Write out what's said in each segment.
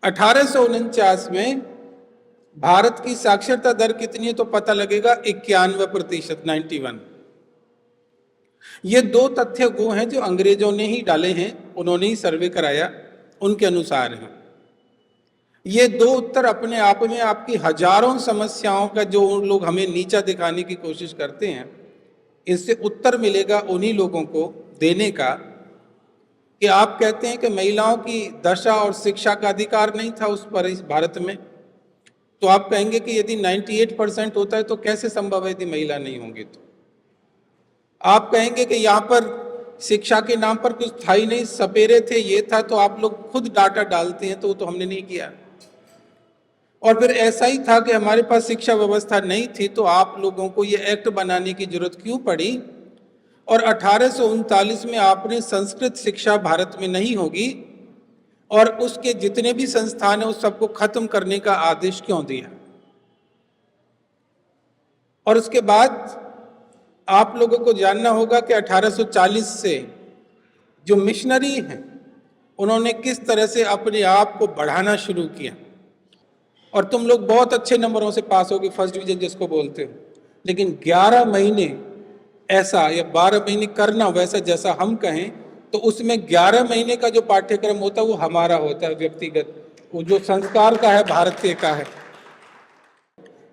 1849 में भारत की साक्षरता दर कितनी है तो पता लगेगा 91%, 91। ये दो तथ्य वो हैं जो अंग्रेजों ने ही डाले हैं, उन्होंने ही सर्वे कराया, उनके अनुसार है। ये दो उत्तर अपने आप में आपकी हजारों समस्याओं का जो उन लोग हमें नीचा दिखाने की कोशिश करते हैं, इससे उत्तर मिलेगा उन्हीं लोगों को देने का कि आप कहते हैं कि महिलाओं की दशा और शिक्षा का अधिकार नहीं था उस पर इस भारत में, तो आप कहेंगे कि यदि 98% होता है तो कैसे संभव है यदि महिला नहीं होंगी। तो आप कहेंगे कि यहाँ पर शिक्षा के नाम पर कुछ था ही नहीं, सपेरे थे, ये था, तो आप लोग खुद डाटा डालते हैं, तो वो तो हमने नहीं किया। और फिर ऐसा ही था कि हमारे पास शिक्षा व्यवस्था नहीं थी, तो आप लोगों को ये एक्ट बनाने की जरूरत क्यों पड़ी। और 1839 में आपने संस्कृत शिक्षा भारत में नहीं होगी और उसके जितने भी संस्थान हैं उस सबको खत्म करने का आदेश क्यों दिया। और उसके बाद आप लोगों को जानना होगा कि 1840 से जो मिशनरी हैं उन्होंने किस तरह से अपने आप को बढ़ाना शुरू किया। और तुम लोग बहुत अच्छे नंबरों से पास होगे, फर्स्ट डिवीजन जिसको बोलते हो, लेकिन 11 महीने ऐसा या 12 महीने करना वैसा जैसा हम कहें, तो उसमें 11 महीने का जो पाठ्यक्रम होता है वो हमारा होता है व्यक्तिगत, वो जो संस्कार का है, भारतीय का है।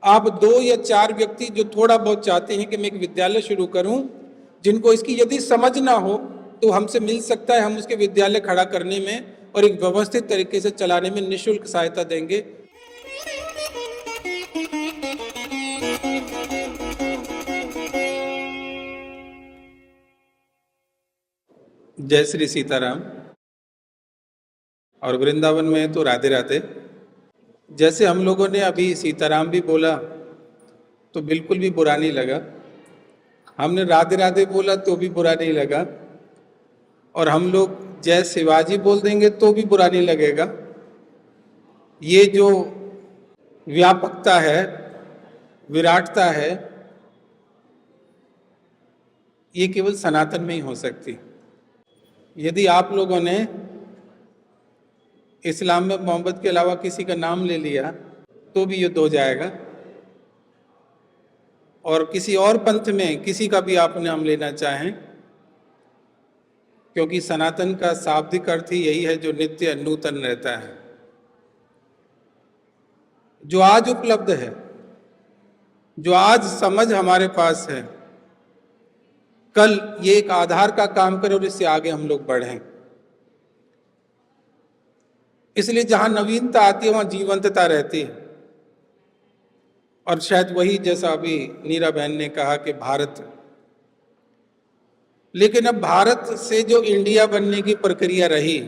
आप 2 या 4 व्यक्ति जो थोड़ा बहुत चाहते हैं कि मैं एक विद्यालय शुरू करूं, जिनको इसकी यदि समझ ना हो तो हमसे मिल सकता है, हम उसके विद्यालय खड़ा करने में और एक व्यवस्थित तरीके से चलाने में निःशुल्क सहायता देंगे। जय श्री सीताराम। और वृंदावन में तो राधे राधे। जैसे हम लोगों ने अभी सीताराम भी बोला तो बिल्कुल भी बुरा नहीं लगा, हमने राधे राधे बोला तो भी बुरा नहीं लगा, और हम लोग जय शिवाजी बोल देंगे तो भी बुरा नहीं लगेगा। ये जो व्यापकता है, विराटता है, ये केवल सनातन में ही हो सकती। यदि आप लोगों ने इस्लाम में मोहम्मद के अलावा किसी का नाम ले लिया तो भी युद्ध हो जाएगा, और किसी और पंथ में किसी का भी आप नाम लेना चाहें, क्योंकि सनातन का शाब्दिक अर्थ ही यही है जो नित्य नूतन रहता है। जो आज उपलब्ध है, जो आज समझ हमारे पास है, कल ये एक आधार का काम करे और इससे आगे हम लोग बढ़ें। इसलिए जहां नवीनता आती है वहां जीवंतता रहती है। और शायद वही जैसा अभी नीरा बहन ने कहा कि भारत, लेकिन अब भारत से जो इंडिया बनने की प्रक्रिया रही,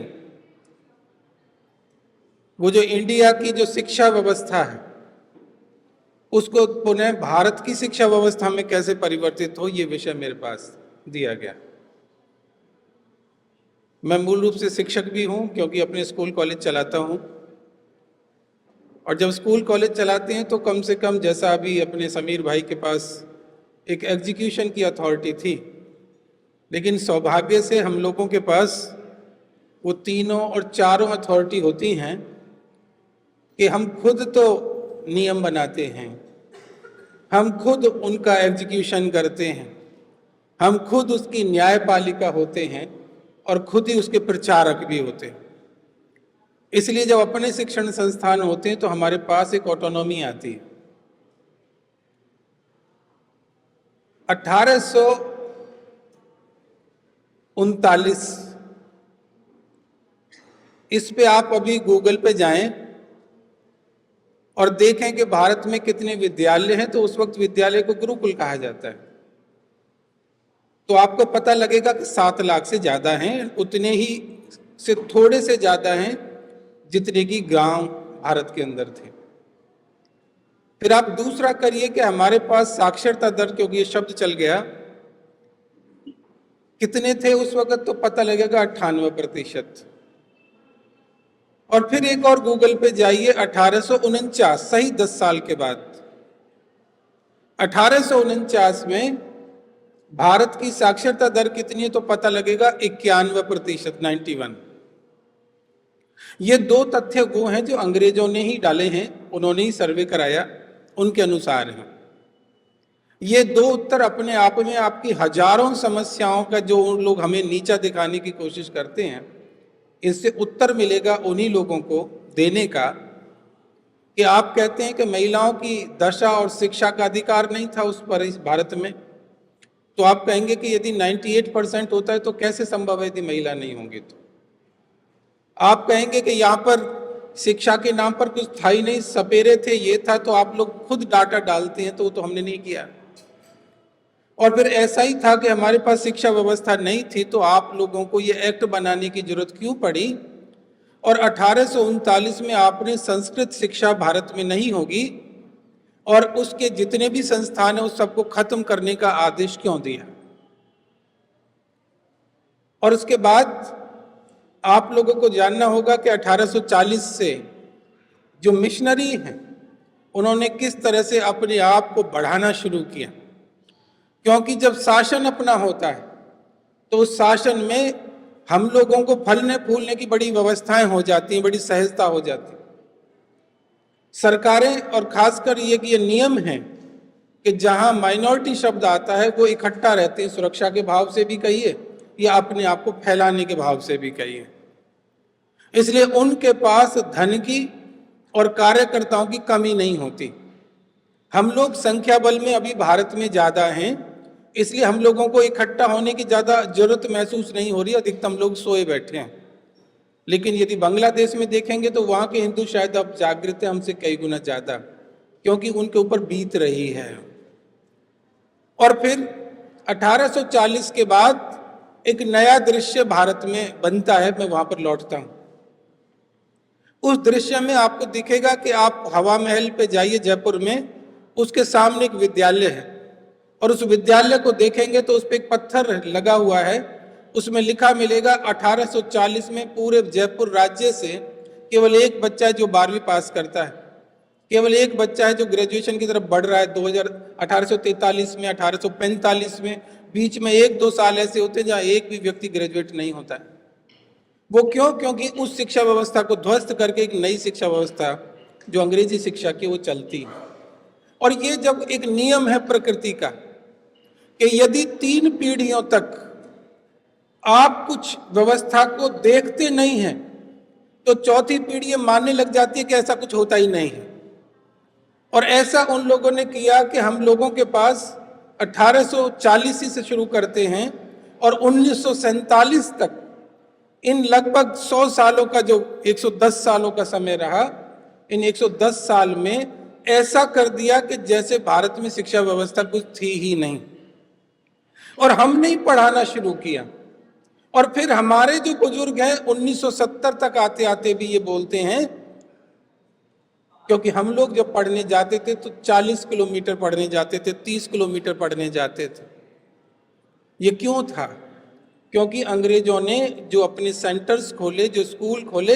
वो जो इंडिया की जो शिक्षा व्यवस्था है उसको पुनः भारत की शिक्षा व्यवस्था में कैसे परिवर्तित हो, ये विषय मेरे पास दिया गया। मैं मूल रूप से शिक्षक भी हूं क्योंकि अपने स्कूल कॉलेज चलाता हूं, और जब स्कूल कॉलेज चलाते हैं तो कम से कम, जैसा अभी अपने समीर भाई के पास एक एग्जीक्यूशन की अथॉरिटी थी, लेकिन सौभाग्य से हम लोगों के पास वो तीनों और चारों अथॉरिटी होती हैं कि हम खुद तो नियम बनाते हैं, हम खुद उनका एग्जीक्यूशन करते हैं, हम खुद उसकी न्यायपालिका होते हैं और खुद ही उसके प्रचारक भी होते हैं। इसलिए जब अपने शिक्षण संस्थान होते हैं तो हमारे पास एक ऑटोनॉमी आती है। 1839, इस पे आप अभी गूगल पे जाएं और देखें कि भारत में कितने विद्यालय हैं, तो उस वक्त विद्यालय को गुरुकुल कहा जाता है। तो आपको पता लगेगा कि 7 लाख से ज्यादा हैं, उतने ही से थोड़े से ज्यादा हैं जितने की गांव भारत के अंदर थे। फिर आप दूसरा करिए कि हमारे पास साक्षरता दर, क्योंकि ये शब्द चल गया, कितने थे उस वक्त, तो पता लगेगा 98%। और फिर एक और गूगल पे जाइए, 1849, सही 10 साल के बाद, 1849 में भारत की साक्षरता दर कितनी है तो पता लगेगा 91%, 91। ये दो तथ्य वो हैं जो अंग्रेजों ने ही डाले हैं, उन्होंने ही सर्वे कराया, उनके अनुसार हैं। ये दो उत्तर अपने आप में आपकी हजारों समस्याओं का जो उन लोग हमें नीचा दिखाने की कोशिश करते हैं, इससे उत्तर मिलेगा उन्हीं लोगों को देने का कि आप कहते हैं कि महिलाओं की दशा और शिक्षा का अधिकार नहीं था उस पर इस भारत में, तो आप कहेंगे कि यदि 98% होता है तो कैसे संभव है यदि महिला नहीं होंगी। तो आप कहेंगे कि यहाँ पर शिक्षा के नाम पर कुछ था ही नहीं, सपेरे थे, ये था, तो आप लोग खुद डाटा डालते हैं, तो वो तो हमने नहीं किया। और फिर ऐसा ही था कि हमारे पास शिक्षा व्यवस्था नहीं थी, तो आप लोगों को ये एक्ट बनाने की जरूरत क्यों पड़ी। और 1839 में आपने संस्कृत शिक्षा भारत में नहीं होगी और उसके जितने भी संस्थान हैं उस सबको खत्म करने का आदेश क्यों दिया। और उसके बाद आप लोगों को जानना होगा कि 1840 से जो मिशनरी हैं उन्होंने किस तरह से अपने आप को बढ़ाना शुरू किया, क्योंकि जब शासन अपना होता है तो उस शासन में हम लोगों को फलने फूलने की बड़ी व्यवस्थाएं हो जाती हैं, बड़ी सहजता हो जाती है। सरकारें और खासकर ये नियम है कि जहां माइनॉरिटी शब्द आता है वो इकट्ठा रहते हैं, सुरक्षा के भाव से भी कहिए या अपने आप को फैलाने के भाव से भी कहिए। इसलिए उनके पास धन की और कार्यकर्ताओं की कमी नहीं होती। हम लोग संख्या बल में अभी भारत में ज्यादा हैं, इसलिए हम लोगों को इकट्ठा होने की ज्यादा जरूरत महसूस नहीं हो रही, अधिकतम लोग सोए बैठे हैं। लेकिन यदि बांग्लादेश में देखेंगे तो वहां के हिंदू शायद अब जागृत हैं हमसे कई गुना ज्यादा, क्योंकि उनके ऊपर बीत रही है। और फिर 1840 के बाद एक नया दृश्य भारत में बनता है, मैं वहां पर लौटता हूं। उस दृश्य में आपको दिखेगा कि आप हवा महल पे जाइए जयपुर में, उसके सामने एक विद्यालय है और उस विद्यालय को देखेंगे तो उस पर एक पत्थर लगा हुआ है, उसमें लिखा मिलेगा 1840 में पूरे जयपुर राज्य से केवल एक बच्चा है जो 12वीं पास करता है, केवल एक बच्चा है जो ग्रेजुएशन की तरफ बढ़ रहा है। 1843 में, 1845 में, बीच में 1-2 साल ऐसे होते हैं जहां एक भी व्यक्ति ग्रेजुएट नहीं होता है। वो क्यों? क्योंकि उस शिक्षा व्यवस्था को ध्वस्त करके एक नई शिक्षा व्यवस्था जो अंग्रेजी शिक्षा की वो चलती है। और ये जब एक नियम है प्रकृति का कि यदि 3 पीढ़ियों तक आप कुछ व्यवस्था को देखते नहीं हैं तो चौथी पीढ़ी मानने लग जाती है कि ऐसा कुछ होता ही नहीं है। और ऐसा उन लोगों ने किया कि हम लोगों के पास 1840 से शुरू करते हैं और 1947 तक इन लगभग 100 सालों का जो 110 सालों का समय रहा, इन 110 साल में ऐसा कर दिया कि जैसे भारत में शिक्षा व्यवस्था कुछ थी ही नहीं। और हमने ही पढ़ाना शुरू किया। और फिर हमारे जो बुजुर्ग हैं 1970 तक आते आते भी ये बोलते हैं, क्योंकि हम लोग जब पढ़ने जाते थे तो 40 किलोमीटर पढ़ने जाते थे, 30 किलोमीटर पढ़ने जाते थे। ये क्यों था? क्योंकि अंग्रेजों ने जो अपने सेंटर्स खोले, जो स्कूल खोले,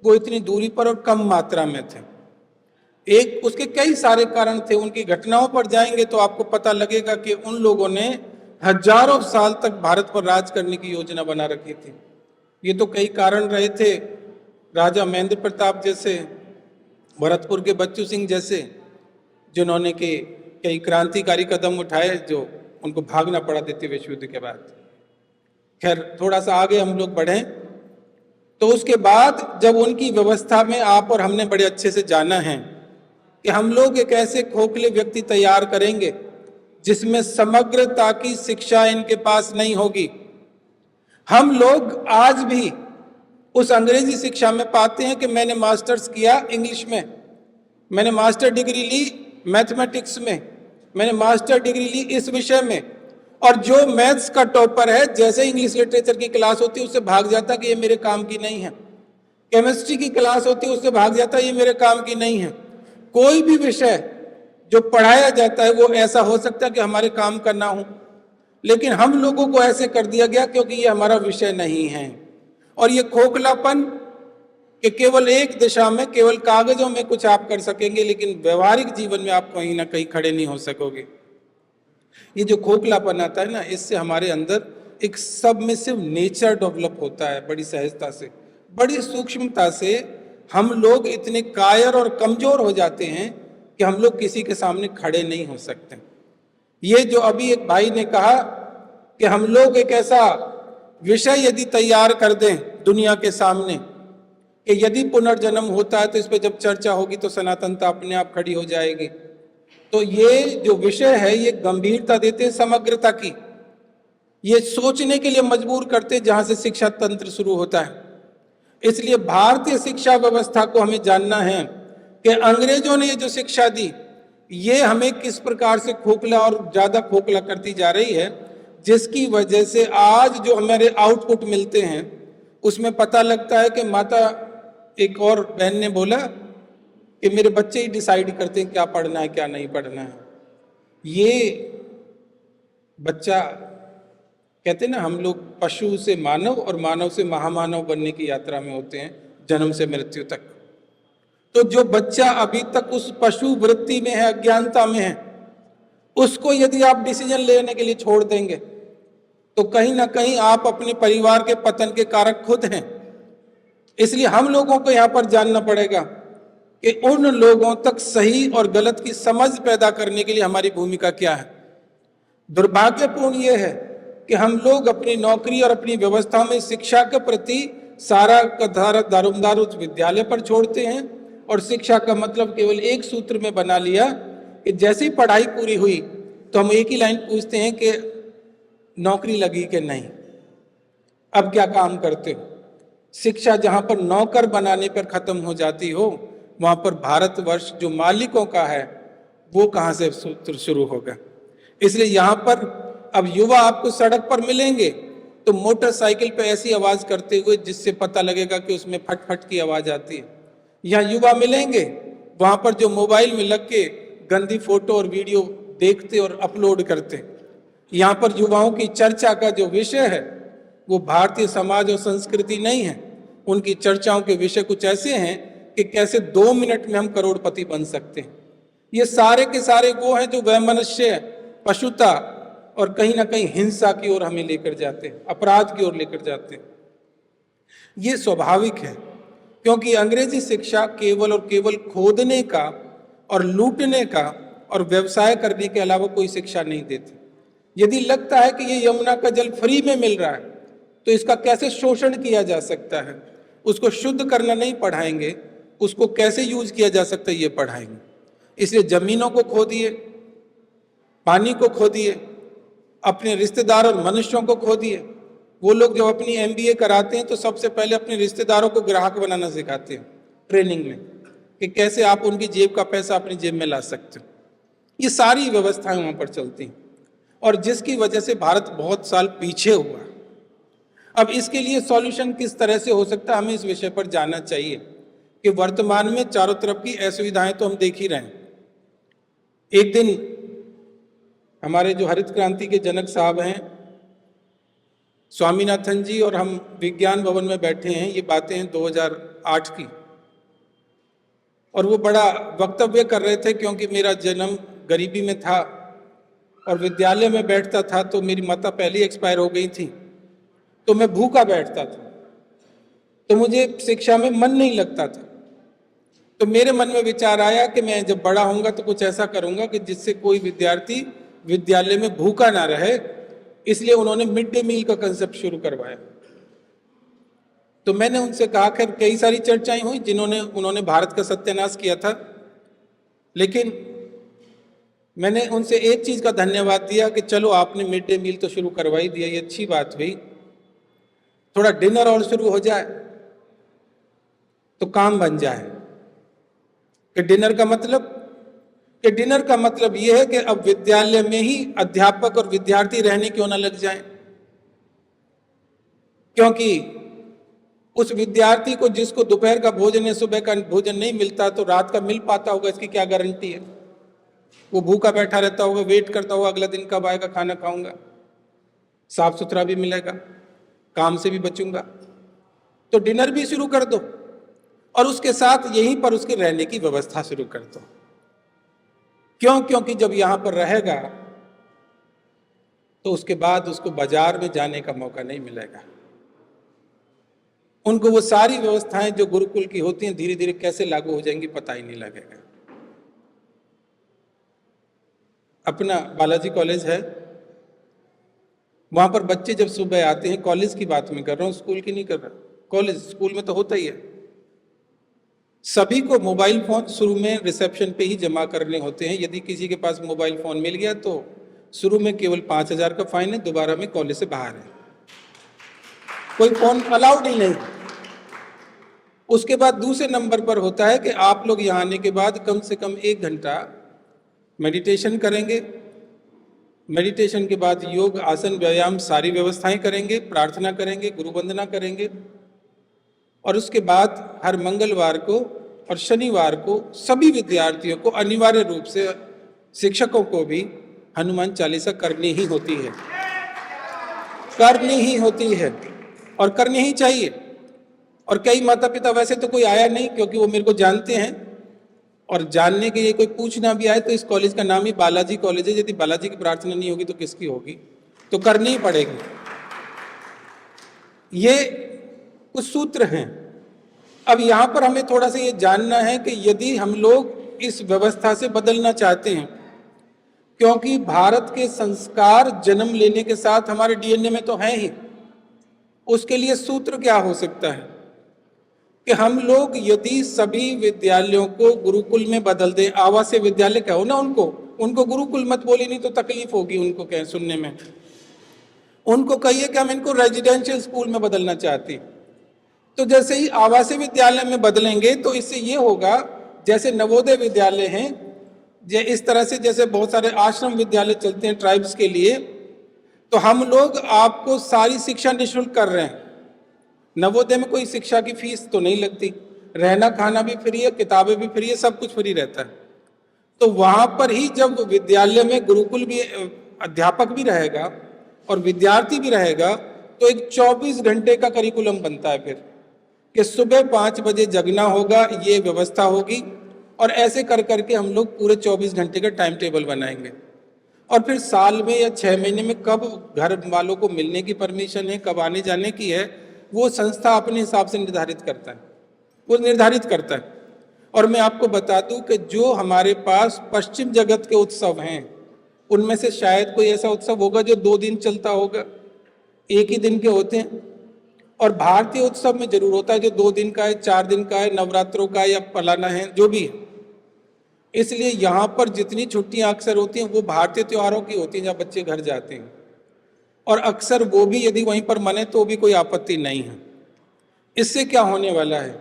वो इतनी दूरी पर और कम मात्रा में थे। एक उसके कई सारे कारण थे, उनकी घटनाओं पर जाएंगे तो आपको पता लगेगा कि उन लोगों ने हजारों साल तक भारत पर राज करने की योजना बना रखी थी। ये तो कई कारण रहे थे, राजा महेंद्र प्रताप जैसे, भरतपुर के बच्चू सिंह जैसे, जिन्होंने के कई क्रांतिकारी कदम उठाए जो उनको भागना पड़ा द्वितीय विश्व युद्ध के बाद। खैर, थोड़ा सा आगे हम लोग बढ़े तो उसके बाद जब उनकी व्यवस्था में आप और हमने बड़े अच्छे से जाना है कि हम लोग एक ऐसे खोखले व्यक्ति तैयार करेंगे जिसमें समग्रता की शिक्षा इनके पास नहीं होगी। हम लोग आज भी उस अंग्रेजी शिक्षा में पाते हैं कि मैंने मास्टर्स किया इंग्लिश में, मैंने मास्टर डिग्री ली मैथमेटिक्स में, मैंने मास्टर डिग्री ली इस विषय में, और जो मैथ्स का टॉपर है जैसे इंग्लिश लिटरेचर की क्लास होती है उससे भाग जाता कि ये मेरे काम की नहीं है। केमिस्ट्री की क्लास होती है उससे भाग जाता ये मेरे काम की नहीं है। कोई भी विषय जो पढ़ाया जाता है वो ऐसा हो सकता है कि हमारे काम का ना हो, लेकिन हम लोगों को ऐसे कर दिया गया क्योंकि ये हमारा विषय नहीं है। और ये खोखलापन कि केवल एक दिशा में, केवल कागजों में कुछ आप कर सकेंगे लेकिन व्यवहारिक जीवन में आप कहीं ना कहीं खड़े नहीं हो सकोगे। ये जो खोखलापन आता है ना, इससे हमारे अंदर एक सबमिसिव नेचर डेवलप होता है बड़ी सहजता से। बड़ी सूक्ष्मता से हम लोग इतने कायर और कमजोर हो जाते हैं कि हम लोग किसी के सामने खड़े नहीं हो सकते। ये जो अभी एक भाई ने कहा कि हम लोग एक ऐसा विषय यदि तैयार कर दें दुनिया के सामने कि यदि पुनर्जन्म होता है तो इस पर जब चर्चा होगी तो सनातनता अपने आप खड़ी हो जाएगी, तो ये जो विषय है ये गंभीरता देते हैं समग्रता की, ये सोचने के लिए मजबूर करते जहां से शिक्षा तंत्र शुरू होता है। इसलिए भारतीय शिक्षा व्यवस्था को हमें जानना है कि अंग्रेजों ने ये जो शिक्षा दी ये हमें किस प्रकार से खोखला और ज्यादा खोखला करती जा रही है, जिसकी वजह से आज जो हमारे आउटपुट मिलते हैं उसमें पता लगता है कि माता, एक और बहन ने बोला कि मेरे बच्चे ही डिसाइड करते हैं क्या पढ़ना है क्या नहीं पढ़ना है। ये बच्चा, कहते हैं ना हम लोग पशु से मानव और मानव से महामानव बनने की यात्रा में होते हैं जन्म से मृत्यु तक। तो जो बच्चा अभी तक उस पशु वृत्ति में है, अज्ञानता में है, उसको यदि आप डिसीजन लेने के लिए छोड़ देंगे तो कहीं ना कहीं आप अपने परिवार के पतन के कारक खुद हैं। इसलिए हम लोगों को यहां पर जानना पड़ेगा कि उन लोगों तक सही और गलत की समझ पैदा करने के लिए हमारी भूमिका क्या है। दुर्भाग्यपूर्ण यह है कि हम लोग अपनी नौकरी और अपनी व्यवस्था में शिक्षा के प्रति सारा का दारोमदार उस विद्यालय पर छोड़ते हैं और शिक्षा का मतलब केवल एक सूत्र में बना लिया कि जैसी पढ़ाई पूरी हुई तो हम एक ही लाइन पूछते हैं कि नौकरी लगी कि नहीं, अब क्या काम करते हो। शिक्षा जहां पर नौकर बनाने पर खत्म हो जाती हो वहां पर भारतवर्ष जो मालिकों का है वो कहां से सूत्र शुरू होगा। इसलिए यहां पर अब युवा आपको सड़क पर मिलेंगे तो मोटरसाइकिल पे ऐसी आवाज करते हुए जिससे पता लगेगा कि उसमें फट फट की आवाज आती है। यहाँ युवा मिलेंगे वहां पर जो मोबाइल में लग के गंदी फोटो और वीडियो देखते और अपलोड करते। यहाँ पर युवाओं की चर्चा का जो विषय है वो भारतीय समाज और संस्कृति नहीं है। उनकी चर्चाओं के विषय कुछ ऐसे हैं कि कैसे 2 मिनट में हम करोड़पति बन सकते हैं। ये सारे के सारे वो हैं जो वैमनस्य, पशुता और कहीं ना कहीं हिंसा की ओर हमें लेकर जाते हैं, अपराध की ओर लेकर जाते हैं। ये स्वाभाविक है क्योंकि अंग्रेजी शिक्षा केवल और केवल खोदने का और लूटने का और व्यवसाय करने के अलावा कोई शिक्षा नहीं देती। यदि लगता है कि ये यमुना का जल फ्री में मिल रहा है तो इसका कैसे शोषण किया जा सकता है, उसको शुद्ध करना नहीं पढ़ाएंगे, उसको कैसे यूज किया जा सकता है ये पढ़ाएंगे। इसलिए जमीनों को खो दिए, पानी को खो दिए, अपने रिश्तेदार और मनुष्यों को खो दिए। वो लोग जब अपनी MBA कराते हैं तो सबसे पहले अपने रिश्तेदारों को ग्राहक बनाना सिखाते हैं ट्रेनिंग में कि कैसे आप उनकी जेब का पैसा अपनी जेब में ला सकते हो। ये सारी व्यवस्थाएं वहां पर चलती हैं और जिसकी वजह से भारत बहुत साल पीछे हुआ। अब इसके लिए सॉल्यूशन किस तरह से हो सकता है, हमें इस विषय पर जानना चाहिए कि वर्तमान में चारों तरफ की असुविधाएं तो हम देख ही रहे हैं। एक दिन हमारे जो हरित क्रांति के जनक साहब हैं स्वामीनाथन जी और हम विज्ञान भवन में बैठे हैं, ये बातें हैं 2008 की, और वो बड़ा वक्तव्य कर रहे थे क्योंकि मेरा जन्म गरीबी में था और विद्यालय में बैठता था तो मेरी माता पहले ही एक्सपायर हो गई थी, तो मैं भूखा बैठता था, तो मुझे शिक्षा में मन नहीं लगता था। तो मेरे मन में विचार आया कि मैं जब बड़ा होऊंगा तो कुछ ऐसा करूंगा कि जिससे कोई विद्यार्थी विद्यालय में भूखा ना रहे। इसलिए उन्होंने मिड डे मील का कंसेप्ट शुरू करवाया। तो मैंने उनसे कहा, खैर कई सारी चर्चाएं हुई उन्होंने भारत का सत्यानाश किया था, लेकिन मैंने उनसे एक चीज का धन्यवाद दिया कि चलो आपने मिड डे मील तो शुरू करवा ही दिया, ये अच्छी बात हुई, थोड़ा डिनर और शुरू हो जाए तो काम बन जाए। कि डिनर का मतलब यह है कि अब विद्यालय में ही अध्यापक और विद्यार्थी रहने क्यों ना लग जाएं, क्योंकि उस विद्यार्थी को जिसको दोपहर का भोजन या सुबह का भोजन नहीं मिलता तो रात का मिल पाता होगा, इसकी क्या गारंटी है। वो भूखा बैठा रहता होगा, वेट करता होगा अगला दिन कब आएगा, खाना खाऊंगा, साफ सुथरा भी मिलेगा, काम से भी बचूंगा। तो डिनर भी शुरू कर दो और उसके साथ यहीं पर उसके रहने की व्यवस्था शुरू कर दो। क्यों? क्योंकि जब यहां पर रहेगा तो उसके बाद उसको बाजार में जाने का मौका नहीं मिलेगा। उनको वो सारी व्यवस्थाएं जो गुरुकुल की होती हैं धीरे धीरे कैसे लागू हो जाएंगी पता ही नहीं लगेगा। अपना बालाजी कॉलेज है, वहां पर बच्चे जब सुबह आते हैं, कॉलेज की बात मैं कर रहा हूँ, स्कूल की नहीं कर रहा, कॉलेज स्कूल में तो होता ही है, सभी को मोबाइल फोन शुरू में रिसेप्शन पे ही जमा करने होते हैं। यदि किसी के पास मोबाइल फोन मिल गया तो शुरू में केवल 5,000 का फाइन है, दोबारा में कॉलेज से बाहर है, कोई फोन अलाउड ही नहीं। उसके बाद दूसरे नंबर पर होता है कि आप लोग यहाँ आने के बाद कम से कम 1 घंटा मेडिटेशन करेंगे, मेडिटेशन के बाद योग आसन व्यायाम सारी व्यवस्थाएं करेंगे, प्रार्थना करेंगे, गुरु वंदना करेंगे, और उसके बाद हर मंगलवार को और शनिवार को सभी विद्यार्थियों को अनिवार्य रूप से, शिक्षकों को भी हनुमान चालीसा करनी ही होती है, करनी ही होती है और करनी ही चाहिए। और कई माता पिता, वैसे तो कोई आया नहीं क्योंकि वो मेरे को जानते हैं, और जानने के लिए कोई पूछना भी आए तो इस कॉलेज का नाम ही बालाजी कॉलेज है, यदि बालाजी की प्रार्थना नहीं होगी तो किसकी होगी, तो करनी ही पड़ेगी। ये कुछ सूत्र हैं। अब यहां पर हमें थोड़ा सा ये जानना है कि यदि हम लोग इस व्यवस्था से बदलना चाहते हैं, क्योंकि भारत के संस्कार जन्म लेने के साथ हमारे डीएनए में तो हैं ही, उसके लिए सूत्र क्या हो सकता है कि हम लोग यदि सभी विद्यालयों को गुरुकुल में बदल दें, आवासीय विद्यालय कहो ना उनको गुरुकुल मत बोली, नहीं तो तकलीफ होगी उनको कहें सुनने में, उनको कहिए कि हम इनको रेजिडेंशियल स्कूल में बदलना चाहते हैं। तो जैसे ही आवासीय विद्यालय में बदलेंगे तो इससे ये होगा, जैसे नवोदय विद्यालय हैं, इस तरह से जैसे बहुत सारे आश्रम विद्यालय चलते हैं ट्राइब्स के लिए, तो हम लोग आपको सारी शिक्षा निःशुल्क कर रहे हैं। नवोदय में कोई शिक्षा की फीस तो नहीं लगती, रहना खाना भी फ्री है, किताबें भी फ्री है, सब कुछ फ्री रहता है। तो वहां पर ही जब विद्यालय में गुरुकुल भी, अध्यापक भी रहेगा और विद्यार्थी भी रहेगा, तो एक 24 घंटे का करिकुलम बनता है फिर, कि सुबह 5 बजे जगना होगा, ये व्यवस्था होगी, और ऐसे कर करके हम लोग पूरे 24 घंटे का टाइम टेबल बनाएंगे। और फिर साल में या 6 महीने में कब घर वालों को मिलने की परमिशन है, कब आने जाने की है, वो संस्था अपने हिसाब से निर्धारित करता है, वो निर्धारित करता है। और मैं आपको बता दूं कि जो हमारे पास पश्चिम जगत के उत्सव हैं, उनमें से शायद कोई ऐसा उत्सव होगा जो 2 दिन चलता होगा, एक ही दिन के होते हैं। और भारतीय उत्सव में जरूर होता है जो 2 दिन का है, 4 दिन का है, नवरात्रों का है या फलाना है, जो भी है। इसलिए यहाँ पर जितनी छुट्टियां अक्सर होती हैं वो भारतीय त्योहारों की होती हैं, जहाँ बच्चे घर जाते हैं, और अक्सर वो भी यदि वहीं पर मने तो भी कोई आपत्ति नहीं है। इससे क्या होने वाला है,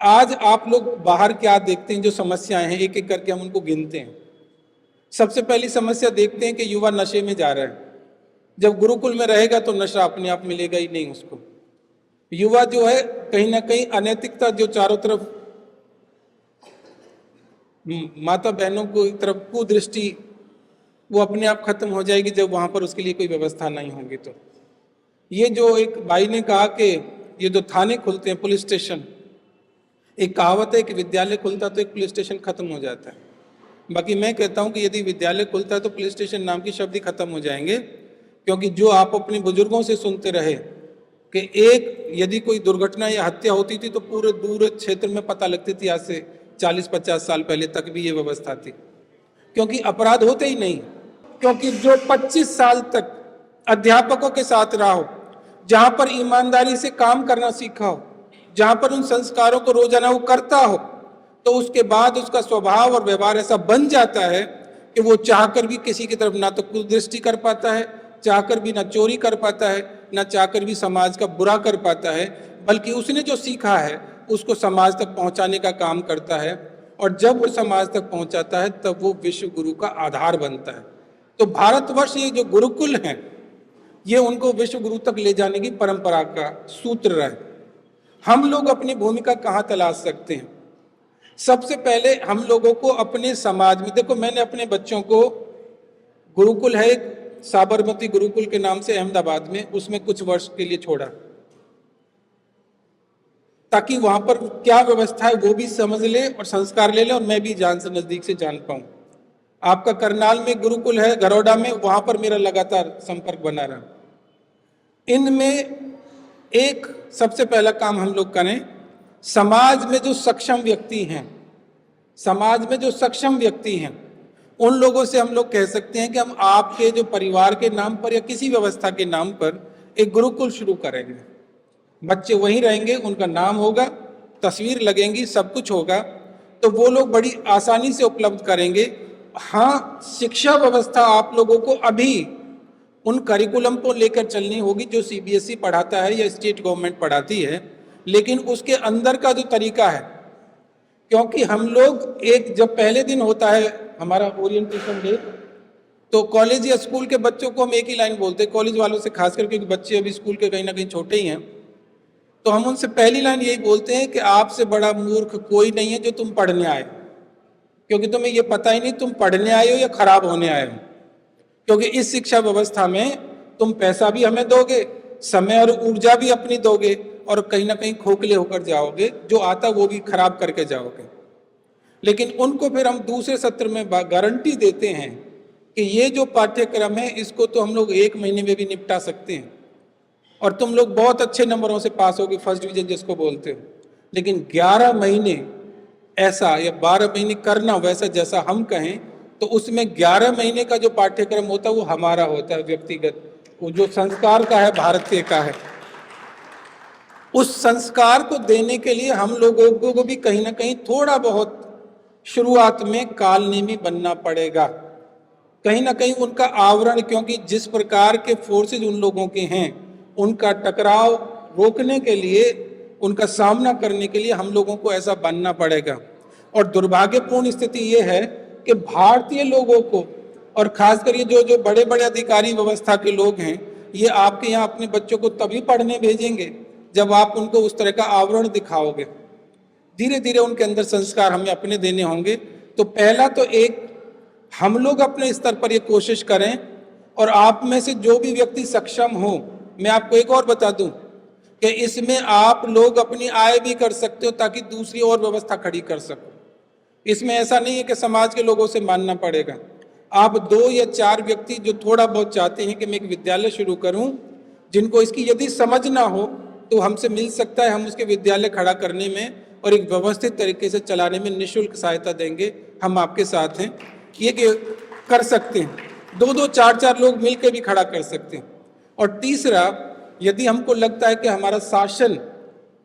आज आप लोग बाहर क्या देखते हैं, जो समस्याएं हैं एक एक करके हम उनको गिनते हैं। सबसे पहली समस्या देखते हैं कि युवा नशे में जा रहा है। जब गुरुकुल में रहेगा तो नशा अपने आप मिलेगा ही नहीं उसको। युवा जो है कहीं ना कहीं अनैतिकता जो चारों तरफ, माता बहनों को एक तरफ कुदृष्टि, वो अपने आप खत्म हो जाएगी जब वहां पर उसके लिए कोई व्यवस्था नहीं होगी। तो ये जो एक भाई ने कहा कि ये जो थाने खुलते हैं, पुलिस स्टेशन, एक कहावत है कि विद्यालय खुलता तो एक पुलिस स्टेशन खत्म हो जाता है। बाकी मैं कहता हूं कि यदि विद्यालय खुलता है तो पुलिस स्टेशन नाम की शब्द ही खत्म हो जाएंगे, क्योंकि जो आप अपने बुजुर्गों से सुनते रहे कि एक यदि कोई दुर्घटना या हत्या होती थी तो पूरे दूर क्षेत्र में पता लगती थी, आज से 40-50 साल पहले तक भी ये व्यवस्था थी, क्योंकि अपराध होते ही नहीं। क्योंकि जो 25 साल तक अध्यापकों के साथ रहा हो, जहां पर ईमानदारी से काम करना सीखा हो, जहां पर उन संस्कारों को रोजाना वो करता हो, तो उसके बाद उसका स्वभाव और व्यवहार ऐसा बन जाता है कि वो चाहकर भी किसी की तरफ ना तो कुदृष्टि कर पाता है, चाहकर भी ना चोरी कर पाता है, ना चाहकर भी समाज का बुरा कर पाता है, बल्कि उसने जो सीखा है उसको समाज तक पहुंचाने का काम करता है। और जब वो समाज तक पहुंचाता है तब वो विश्व गुरु का आधार बनता है। तो भारतवर्ष ये जो गुरुकुल हैं, ये उनको विश्व गुरु तक ले जाने की परंपरा का सूत्र रहे। हम लोग अपनी भूमिका कहाँ तलाश सकते हैं? सबसे पहले हम लोगों को अपने समाज में, देखो मैंने अपने बच्चों को, गुरुकुल है एक साबरमती गुरुकुल के नाम से अहमदाबाद में, उसमें कुछ वर्ष के लिए छोड़ा, ताकि वहां पर क्या व्यवस्था है वो भी समझ ले और संस्कार ले ले, और मैं भी जान से नजदीक से जान पाऊं। आपका करनाल में गुरुकुल है, गरौडा में, वहां पर मेरा लगातार संपर्क बना रहा। इनमें एक सबसे पहला काम हम लोग करें, समाज में जो सक्षम व्यक्ति हैं, समाज में जो सक्षम व्यक्ति हैं, उन लोगों से हम लोग कह सकते हैं कि हम आपके जो परिवार के नाम पर या किसी व्यवस्था के नाम पर एक गुरुकुल शुरू करेंगे। बच्चे वहीं रहेंगे, उनका नाम होगा, तस्वीर लगेंगी, सब कुछ होगा, तो वो लोग बड़ी आसानी से उपलब्ध करेंगे। हाँ, शिक्षा व्यवस्था आप लोगों को अभी उन करिकुलम को लेकर चलनी होगी जो सीबीएसई पढ़ाता है या स्टेट गवर्नमेंट पढ़ाती है, लेकिन उसके अंदर का जो तरीका है, क्योंकि हम लोग एक जब पहले दिन होता है हमारा ओरिएंटेशन डे, तो कॉलेज या स्कूल के बच्चों को हम एक ही लाइन बोलते हैं, कॉलेज वालों से खासकर, क्योंकि बच्चे अभी स्कूल के कहीं ना कहीं छोटे ही हैं, तो हम उनसे पहली लाइन यही बोलते हैं कि आपसे बड़ा मूर्ख कोई नहीं है जो तुम पढ़ने आए, क्योंकि तुम्हें ये पता ही नहीं तुम पढ़ने आए हो या खराब होने आए हो। क्योंकि इस शिक्षा व्यवस्था में तुम पैसा भी हमें दोगे, समय और ऊर्जा भी अपनी दोगे, और कहीं ना कहीं खोखले होकर जाओगे, जो आता वो भी खराब करके जाओगे। लेकिन उनको फिर हम दूसरे सत्र में गारंटी देते हैं कि ये जो पाठ्यक्रम है इसको तो हम लोग 1 महीने में भी निपटा सकते हैं, और तुम लोग बहुत अच्छे नंबरों से पास होगे, फर्स्ट डिवीजन जिसको बोलते हो। लेकिन 11 महीने ऐसा या 12 महीने करना वैसा जैसा हम कहें, तो उसमें 11 महीने का जो पाठ्यक्रम होता है वो हमारा होता है व्यक्तिगत, वो जो संस्कार का है, भारतीय का है। उस संस्कार को देने के लिए हम लोगों को भी कहीं ना कहीं थोड़ा बहुत शुरुआत में कालनेमी बनना पड़ेगा, कहीं ना कहीं उनका आवरण, क्योंकि जिस प्रकार के फोर्सेज उन लोगों के हैं, उनका टकराव रोकने के लिए, उनका सामना करने के लिए हम लोगों को ऐसा बनना पड़ेगा। और दुर्भाग्यपूर्ण स्थिति ये है कि भारतीय लोगों को, और खासकर ये जो बड़े बड़े अधिकारी व्यवस्था के लोग हैं, ये आपके यहाँ अपने बच्चों को तभी पढ़ने भेजेंगे जब आप उनको उस तरह का आवरण दिखाओगे। धीरे धीरे उनके अंदर संस्कार हमें अपने देने होंगे। तो पहला तो एक हम लोग अपने स्तर पर ये कोशिश करें, और आप में से जो भी व्यक्ति सक्षम हो, मैं आपको एक और बता दूं कि इसमें आप लोग अपनी आय भी कर सकते हो ताकि दूसरी और व्यवस्था खड़ी कर सको। इसमें ऐसा नहीं है कि समाज के लोगों से मानना पड़ेगा। आप 2 या 4 व्यक्ति जो थोड़ा बहुत चाहते हैं कि मैं एक विद्यालय शुरू करूं, जिनको इसकी यदि समझ ना हो तो हमसे मिल सकता है, हम उसके विद्यालय खड़ा करने में और एक व्यवस्थित तरीके से चलाने में निःशुल्क सहायता देंगे, हम आपके साथ हैं। ये कर सकते हैं, 2-2, 4-4 लोग मिलकर भी खड़ा कर सकते हैं। और तीसरा, यदि हमको लगता है कि हमारा शासन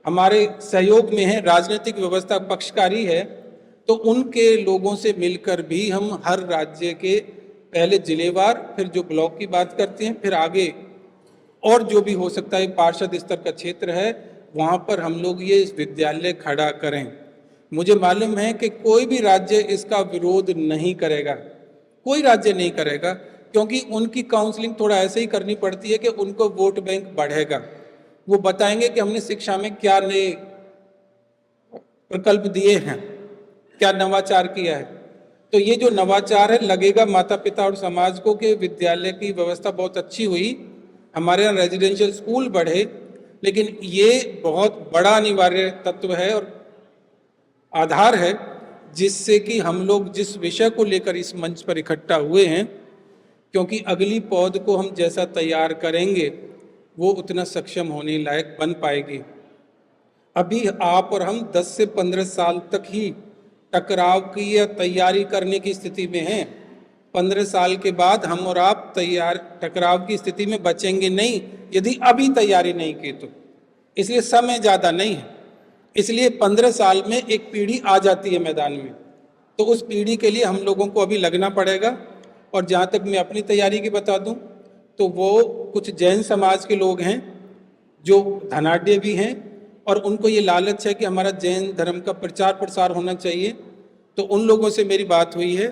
हमारे सहयोग में है, राजनीतिक व्यवस्था पक्षकारी है, तो उनके लोगों से मिलकर भी हम हर राज्य के पहले जिलेवार, फिर जो ब्लॉक की बात करते हैं, फिर आगे और जो भी हो सकता है पार्षद स्तर का क्षेत्र है, वहाँ पर हम लोग ये विद्यालय खड़ा करें। मुझे मालूम है कि कोई भी राज्य इसका विरोध नहीं करेगा, कोई राज्य नहीं करेगा, क्योंकि उनकी काउंसलिंग थोड़ा ऐसे ही करनी पड़ती है कि उनको वोट बैंक बढ़ेगा। वो बताएंगे कि हमने शिक्षा में क्या नए प्रकल्प दिए हैं, क्या नवाचार किया है। तो ये जो नवाचार है, लगेगा माता पिता और समाज को कि विद्यालय की व्यवस्था बहुत अच्छी हुई, हमारे यहाँ रेजिडेंशियल स्कूल बढ़े। लेकिन ये बहुत बड़ा अनिवार्य तत्व है और आधार है, जिससे कि हम लोग जिस विषय को लेकर इस मंच पर इकट्ठा हुए हैं, क्योंकि अगली पौध को हम जैसा तैयार करेंगे वो उतना सक्षम होने लायक बन पाएगी। अभी आप और हम 10 से 15 साल तक ही टकराव की या तैयारी करने की स्थिति में हैं। 15 साल के बाद हम और आप टकराव की स्थिति में बचेंगे नहीं, यदि अभी तैयारी नहीं की तो। इसलिए समय ज़्यादा नहीं है, इसलिए 15 साल में एक पीढ़ी आ जाती है मैदान में, तो उस पीढ़ी के लिए हम लोगों को अभी लगना पड़ेगा। और जहाँ तक मैं अपनी तैयारी की बता दूं, तो वो कुछ जैन समाज के लोग हैं जो धनाढ्य भी हैं, और उनको ये लालच है कि हमारा जैन धर्म का प्रचार प्रसार होना चाहिए। तो उन लोगों से मेरी बात हुई है,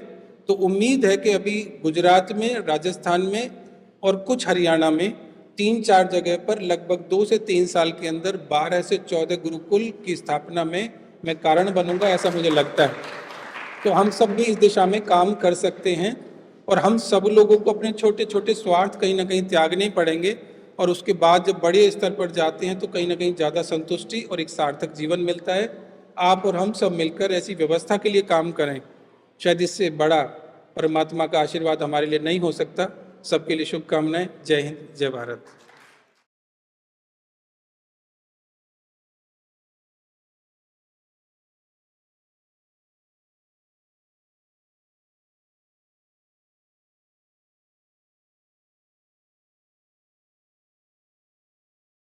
तो उम्मीद है कि अभी गुजरात में, राजस्थान में और कुछ हरियाणा में 3-4 जगह पर लगभग 2 से 3 साल के अंदर 12 से 14 गुरुकुल की स्थापना में मैं कारण बनूंगा, ऐसा मुझे लगता है। तो हम सब भी इस दिशा में काम कर सकते हैं, और हम सब लोगों को अपने छोटे छोटे स्वार्थ कहीं ना कहीं त्यागने पड़ेंगे, और उसके बाद जब बड़े स्तर पर जाते हैं तो कहीं ना कहीं ज़्यादा संतुष्टि और एक सार्थक जीवन मिलता है। आप और हम सब मिलकर ऐसी व्यवस्था के लिए काम करें, शायद इससे बड़ा परमात्मा का आशीर्वाद हमारे लिए नहीं हो सकता। सबके लिए शुभकामनाएं। जय हिंद, जय भारत।